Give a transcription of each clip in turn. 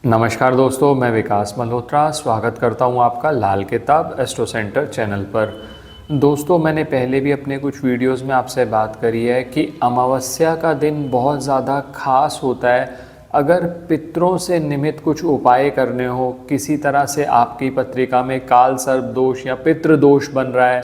नमस्कार दोस्तों, मैं विकास मल्होत्रा स्वागत करता हूं आपका लाल किताब एस्ट्रो सेंटर चैनल पर। दोस्तों, मैंने पहले भी अपने कुछ वीडियोस में आपसे बात करी है कि अमावस्या का दिन बहुत ज़्यादा खास होता है। अगर पितरों से निमित्त कुछ उपाय करने हो, किसी तरह से आपकी पत्रिका में काल सर्प दोष या पितृ दोष बन रहा है,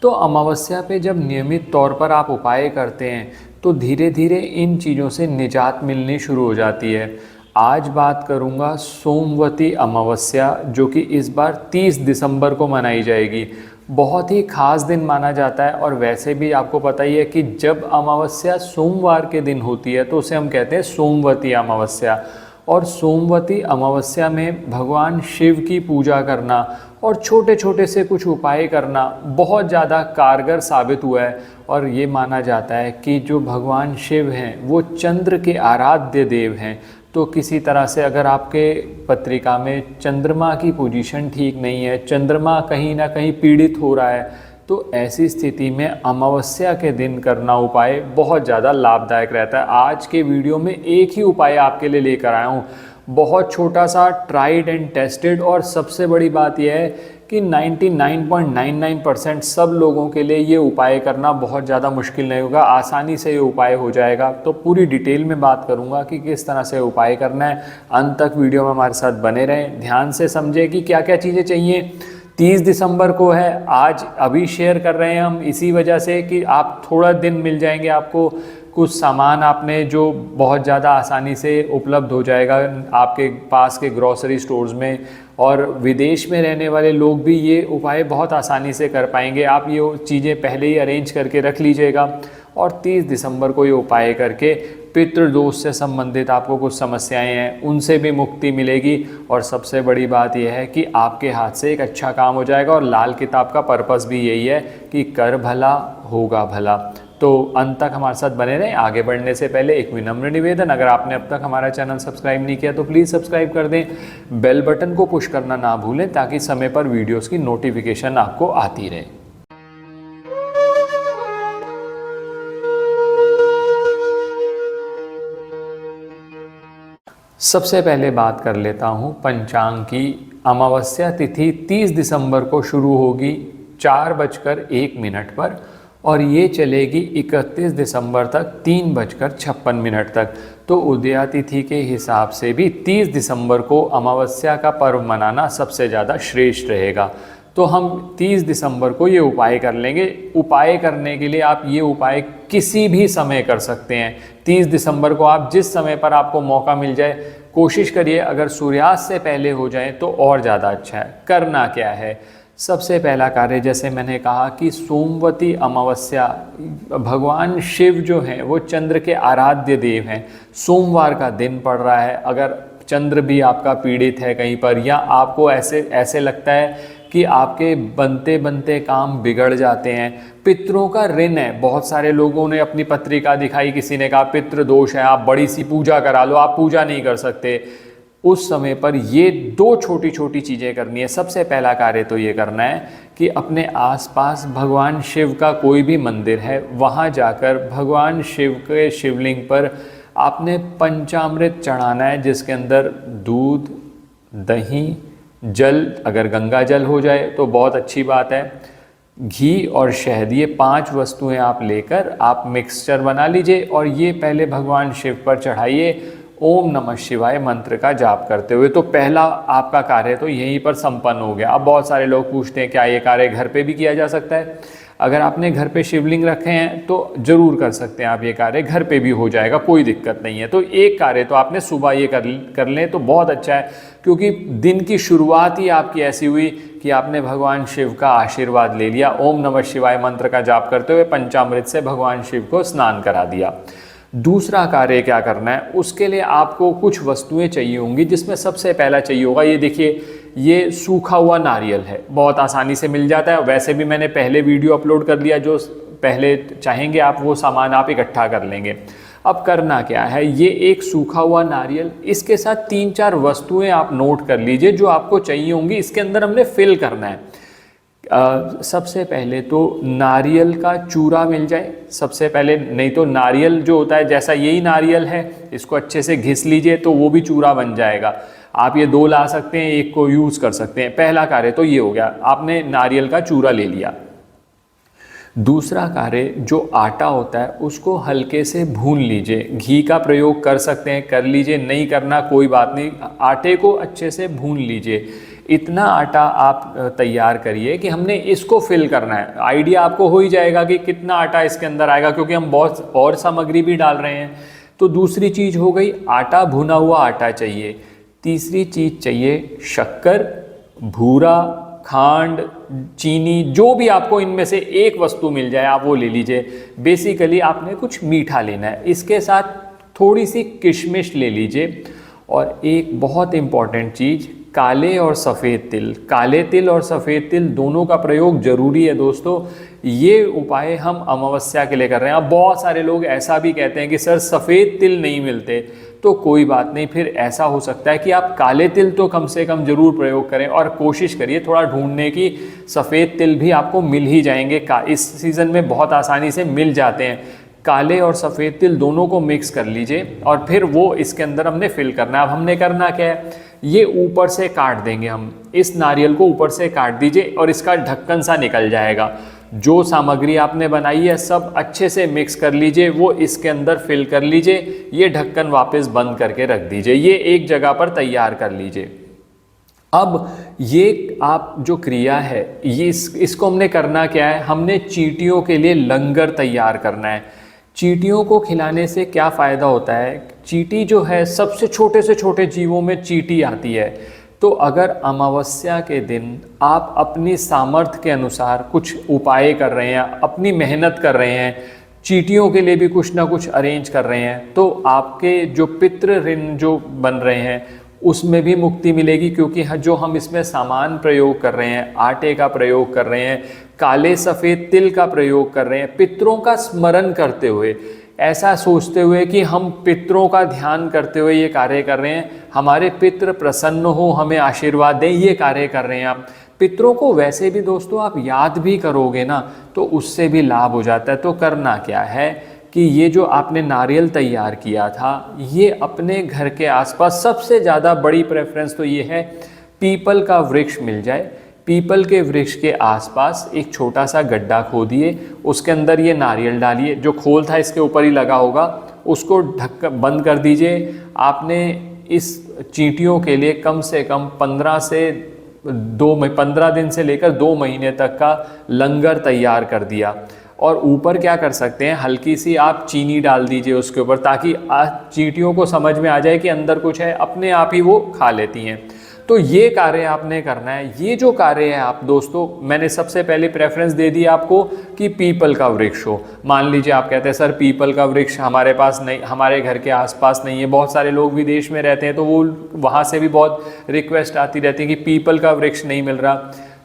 तो अमावस्या पे जब नियमित तौर पर आप उपाय करते हैं तो धीरे धीरे इन चीज़ों से निजात मिलनी शुरू हो जाती है। आज बात करूंगा सोमवती अमावस्या, जो कि इस बार 30 दिसंबर को मनाई जाएगी। बहुत ही खास दिन माना जाता है और वैसे भी आपको पता ही है कि जब अमावस्या सोमवार के दिन होती है तो उसे हम कहते हैं सोमवती अमावस्या। और सोमवती अमावस्या में भगवान शिव की पूजा करना और छोटे छोटे से कुछ उपाय करना बहुत ज़्यादा कारगर साबित हुआ है। और ये माना जाता है कि जो भगवान शिव हैं वो चंद्र के आराध्य देव हैं। तो किसी तरह से अगर आपके पत्रिका में चंद्रमा की पोजीशन ठीक नहीं है, चंद्रमा कहीं ना कहीं पीड़ित हो रहा है, तो ऐसी स्थिति में अमावस्या के दिन करना उपाय बहुत ज़्यादा लाभदायक रहता है। आज के वीडियो में एक ही उपाय आपके लिए लेकर आया हूँ, बहुत छोटा सा, ट्राइड एंड टेस्टेड। और सबसे बड़ी बात यह है कि 99.99% सब लोगों के लिए ये उपाय करना बहुत ज़्यादा मुश्किल नहीं होगा, आसानी से ये उपाय हो जाएगा। तो पूरी डिटेल में बात करूँगा कि किस तरह से उपाय करना है। अंत तक वीडियो में हमारे साथ बने रहें, ध्यान से समझें कि क्या क्या चीज़ें चाहिए। 30 दिसंबर को है, आज अभी शेयर कर रहे हैं हम इसी वजह से कि आप थोड़ा दिन मिल जाएंगे, आपको कुछ सामान आपने जो बहुत ज़्यादा आसानी से उपलब्ध हो जाएगा आपके पास के ग्रॉसरी स्टोर्स में। और विदेश में रहने वाले लोग भी ये उपाय बहुत आसानी से कर पाएंगे। आप ये चीज़ें पहले ही अरेंज करके रख लीजिएगा और 30 दिसंबर को ये उपाय करके पितृदोष से संबंधित आपको कुछ समस्याएं हैं उनसे भी मुक्ति मिलेगी। और सबसे बड़ी बात यह है कि आपके हाथ से एक अच्छा काम हो जाएगा। और लाल किताब का पर्पस भी यही है कि कर भला होगा भला। तो अंत तक हमारे साथ बने रहें। आगे बढ़ने से पहले एक विनम्र निवेदन, अगर आपने अब तक हमारा चैनल सब्सक्राइब नहीं किया तो प्लीज़ सब्सक्राइब कर दें, बेल बटन को पुश करना ना भूलें ताकि समय पर वीडियोस की नोटिफिकेशन आपको आती रहे। सबसे पहले बात कर लेता हूँ पंचांग की। अमावस्या तिथि 30 दिसंबर को शुरू होगी 4:01 पर और ये चलेगी 31 दिसंबर तक 3:56 तक। तो उदया तिथि के हिसाब से भी 30 दिसंबर को अमावस्या का पर्व मनाना सबसे ज़्यादा श्रेष्ठ रहेगा। तो हम 30 दिसंबर को ये उपाय कर लेंगे। उपाय करने के लिए आप ये उपाय किसी भी समय कर सकते हैं। 30 दिसंबर को आप जिस समय पर आपको मौका मिल जाए कोशिश करिए, अगर सूर्यास्त से पहले हो जाए तो और ज़्यादा अच्छा है। करना क्या है, सबसे पहला कार्य जैसे मैंने कहा कि सोमवती अमावस्या, भगवान शिव जो हैं वो चंद्र के आराध्य देव हैं। सोमवार का दिन पड़ रहा है, अगर चंद्र भी आपका पीड़ित है कहीं पर, या आपको ऐसे लगता है कि आपके बनते बनते काम बिगड़ जाते हैं, पितरों का ऋण है, बहुत सारे लोगों ने अपनी पत्रिका दिखाई, किसी ने कहा पितृ दोष है, आप बड़ी सी पूजा करा लो, आप पूजा नहीं कर सकते, उस समय पर ये दो छोटी छोटी चीज़ें करनी है। सबसे पहला कार्य तो ये करना है कि अपने आसपास भगवान शिव का कोई भी मंदिर है वहाँ जाकर भगवान शिव के शिवलिंग पर आपने पंचामृत चढ़ाना है, जिसके अंदर दूध, दही, जल, अगर गंगा जल हो जाए तो बहुत अच्छी बात है, घी और शहद, ये 5 वस्तुएं आप लेकर आप मिक्सचर बना लीजिए और ये पहले भगवान शिव पर चढ़ाइए ओम नमः शिवाय मंत्र का जाप करते हुए। तो पहला आपका कार्य तो यहीं पर संपन्न हो गया। अब बहुत सारे लोग पूछते हैं क्या ये कार्य घर पे भी किया जा सकता है। अगर आपने घर पे शिवलिंग रखे हैं तो ज़रूर कर सकते हैं आप, ये कार्य घर पे भी हो जाएगा, कोई दिक्कत नहीं है। तो एक कार्य तो आपने सुबह ये कर लें तो बहुत अच्छा है, क्योंकि दिन की शुरुआत ही आपकी ऐसी हुई कि आपने भगवान शिव का आशीर्वाद ले लिया। ओम नमः शिवाय मंत्र का जाप करते हुए पंचामृत से भगवान शिव को स्नान करा दिया। दूसरा कार्य क्या करना है, उसके लिए आपको कुछ वस्तुएं चाहिए होंगी, जिसमें सबसे पहला चाहिए होगा, ये देखिए, ये सूखा हुआ नारियल है, बहुत आसानी से मिल जाता है। वैसे भी मैंने पहले वीडियो अपलोड कर दिया, जो पहले चाहेंगे आप वो सामान आप इकट्ठा कर लेंगे। अब करना क्या है, ये एक सूखा हुआ नारियल, इसके साथ 3-4 वस्तुएं आप नोट कर लीजिए जो आपको चाहिए होंगी, इसके अंदर हमने फिल करना है। सबसे पहले तो नारियल का चूरा मिल जाए सबसे पहले, नहीं तो नारियल जो होता है जैसा यही नारियल है इसको अच्छे से घिस लीजिए तो वो भी चूरा बन जाएगा। आप ये 2 ला सकते हैं, एक को यूज़ कर सकते हैं। पहला कार्य तो ये हो गया, आपने नारियल का चूरा ले लिया। दूसरा कार्य जो आटा होता है उसको हल्के से भून लीजिए, घी का प्रयोग कर सकते हैं कर लीजिए, नहीं करना कोई बात नहीं, आटे को अच्छे से भून लीजिए। इतना आटा आप तैयार करिए कि हमने इसको फिल करना है। आइडिया आपको हो ही जाएगा कि कितना आटा इसके अंदर आएगा, क्योंकि हम बहुत और सामग्री भी डाल रहे हैं। तो दूसरी चीज़ हो गई आटा, भुना हुआ आटा चाहिए। तीसरी चीज़ चाहिए शक्कर, भूरा, खांड, चीनी, जो भी आपको इनमें से एक वस्तु मिल जाए आप वो ले लीजिए। बेसिकली आपने कुछ मीठा लेना है, इसके साथ थोड़ी सी किशमिश ले लीजिए। और एक बहुत इम्पॉर्टेंट चीज़, काले और सफ़ेद तिल। काले तिल और सफ़ेद तिल दोनों का प्रयोग जरूरी है दोस्तों। ये उपाय हम अमावस्या के लिए कर रहे हैं। अब बहुत सारे लोग ऐसा भी कहते हैं कि सर सफ़ेद तिल नहीं मिलते, तो कोई बात नहीं, फिर ऐसा हो सकता है कि आप काले तिल तो कम से कम ज़रूर प्रयोग करें और कोशिश करिए थोड़ा ढूंढने की। सफ़ेद तिल भी आपको मिल ही जाएंगे, इस सीज़न में बहुत आसानी से मिल जाते हैं। काले और सफ़ेद तिल दोनों को मिक्स कर लीजिए और फिर वो इसके अंदर हमने फिल करना है। अब हमने करना क्या है, ये ऊपर से काट देंगे हम, इस नारियल को ऊपर से काट दीजिए और इसका ढक्कन सा निकल जाएगा। जो सामग्री आपने बनाई है सब अच्छे से मिक्स कर लीजिए, वो इसके अंदर फिल कर लीजिए। ये ढक्कन वापस बंद करके रख दीजिए, ये एक जगह पर तैयार कर लीजिए। अब ये आप जो क्रिया है ये इसको हमने करना क्या है, हमने चींटियों के लिए लंगर तैयार करना है। चींटियों को खिलाने से क्या फ़ायदा होता है, चींटी जो है सबसे छोटे से छोटे जीवों में चींटी आती है। तो अगर अमावस्या के दिन आप अपनी सामर्थ्य के अनुसार कुछ उपाय कर रहे हैं, अपनी मेहनत कर रहे हैं, चींटियों के लिए भी कुछ ना कुछ अरेंज कर रहे हैं, तो आपके जो पितृ ऋण जो बन रहे हैं उसमें भी मुक्ति मिलेगी। क्योंकि जो हम इसमें सामान प्रयोग कर रहे हैं, आटे का प्रयोग कर रहे हैं, काले सफ़ेद तिल का प्रयोग कर रहे हैं, पितरों का स्मरण करते हुए, ऐसा सोचते हुए कि हम पितरों का ध्यान करते हुए ये कार्य कर रहे हैं, हमारे पितृ प्रसन्न हो, हमें आशीर्वाद दें, ये कार्य कर रहे हैं आप। पितरों को वैसे भी दोस्तों आप याद भी करोगे ना तो उससे भी लाभ हो जाता है। तो करना क्या है कि ये जो आपने नारियल तैयार किया था, ये अपने घर के आसपास, सबसे ज़्यादा बड़ी प्रेफरेंस तो ये है पीपल का वृक्ष मिल जाए। पीपल के वृक्ष के आसपास एक छोटा सा गड्ढा खोदिए, उसके अंदर ये नारियल डालिए, जो खोल था इसके ऊपर ही लगा होगा, उसको बंद कर दीजिए। आपने इस चींटियों के लिए कम से कम 15 दिन से लेकर 2 महीने तक का लंगर तैयार कर दिया। और ऊपर क्या कर सकते हैं, हल्की सी आप चीनी डाल दीजिए उसके ऊपर, ताकि चींटियों को समझ में आ जाए कि अंदर कुछ है, अपने आप ही वो खा लेती हैं। तो ये कार्य आपने करना है। ये जो कार्य है आप दोस्तों, मैंने सबसे पहले प्रेफरेंस दे दी आपको कि पीपल का वृक्ष हो। मान लीजिए आप कहते हैं सर पीपल का वृक्ष हमारे पास नहीं, हमारे घर के आसपास नहीं है, बहुत सारे लोग विदेश में रहते हैं तो वो वहाँ से भी बहुत रिक्वेस्ट आती रहती है कि पीपल का वृक्ष नहीं मिल रहा।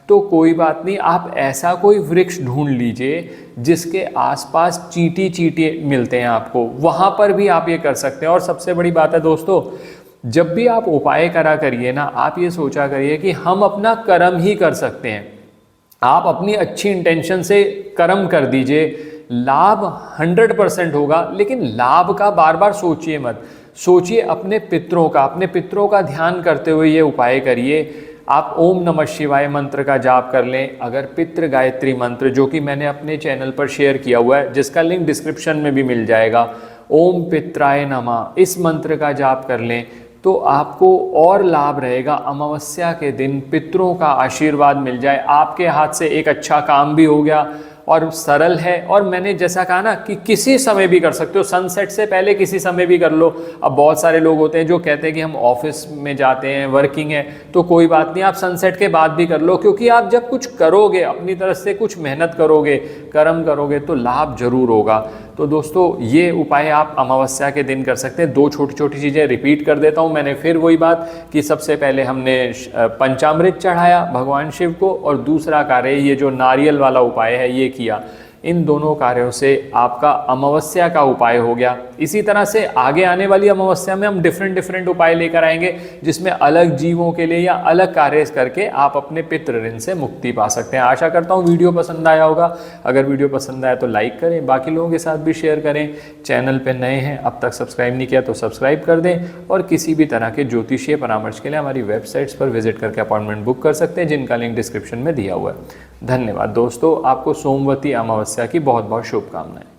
तो कोई बात नहीं, आप ऐसा कोई वृक्ष ढूंढ लीजिए जिसके आसपास चींटी मिलते हैं आपको, वहाँ पर भी आप ये कर सकते हैं। और सबसे बड़ी बात है दोस्तों, जब भी आप उपाय करा करिए ना, आप ये सोचा करिए कि हम अपना कर्म ही कर सकते हैं। आप अपनी अच्छी इंटेंशन से कर्म कर दीजिए, लाभ 100% होगा। लेकिन लाभ का बार बार सोचिए मत, सोचिए अपने पितरों का ध्यान करते हुए ये उपाय करिए। आप ओम नमः शिवाय मंत्र का जाप कर लें। अगर पितृ गायत्री मंत्र, जो कि मैंने अपने चैनल पर शेयर किया हुआ है, जिसका लिंक डिस्क्रिप्शन में भी मिल जाएगा, ओम पित्राय नमः, इस मंत्र का जाप कर लें तो आपको और लाभ रहेगा। अमावस्या के दिन पितरों का आशीर्वाद मिल जाए, आपके हाथ से एक अच्छा काम भी हो गया और सरल है। और मैंने जैसा कहा ना कि किसी समय भी कर सकते हो, सनसेट से पहले किसी समय भी कर लो। अब बहुत सारे लोग होते हैं जो कहते हैं कि हम ऑफिस में जाते हैं, वर्किंग है, तो कोई बात नहीं, आप सनसेट के बाद भी कर लो। क्योंकि आप जब कुछ करोगे, अपनी तरफ से कुछ मेहनत करोगे, कर्म करोगे, तो लाभ जरूर होगा। तो दोस्तों ये उपाय आप अमावस्या के दिन कर सकते हैं। 2 छोटी छोटी चीज़ें रिपीट कर देता हूँ मैंने, फिर वही बात कि सबसे पहले हमने पंचामृत चढ़ाया भगवान शिव को, और दूसरा कार्य ये जो नारियल वाला उपाय है ये किया। इन दोनों कार्यों से आपका अमावस्या का उपाय हो गया। इसी तरह से आगे आने वाली अमावस्या में हम डिफरेंट उपाय लेकर आएंगे, जिसमें अलग जीवों के लिए या अलग कार्य करके आप अपने पितृ ऋण से मुक्ति पा सकते हैं। आशा करता हूँ वीडियो पसंद आया होगा। अगर वीडियो पसंद आया तो लाइक करें, बाकी लोगों के साथ भी शेयर करें। चैनल पे नए हैं, अब तक सब्सक्राइब नहीं किया तो सब्सक्राइब कर दें, और किसी भी तरह के ज्योतिषीय परामर्श के लिए हमारी वेबसाइट्स पर विजिट करके अपॉइंटमेंट बुक कर सकते हैं, जिनका लिंक डिस्क्रिप्शन में दिया हुआ है। धन्यवाद दोस्तों, आपको सोमवती अमावस्या की बहुत बहुत शुभकामनाएं।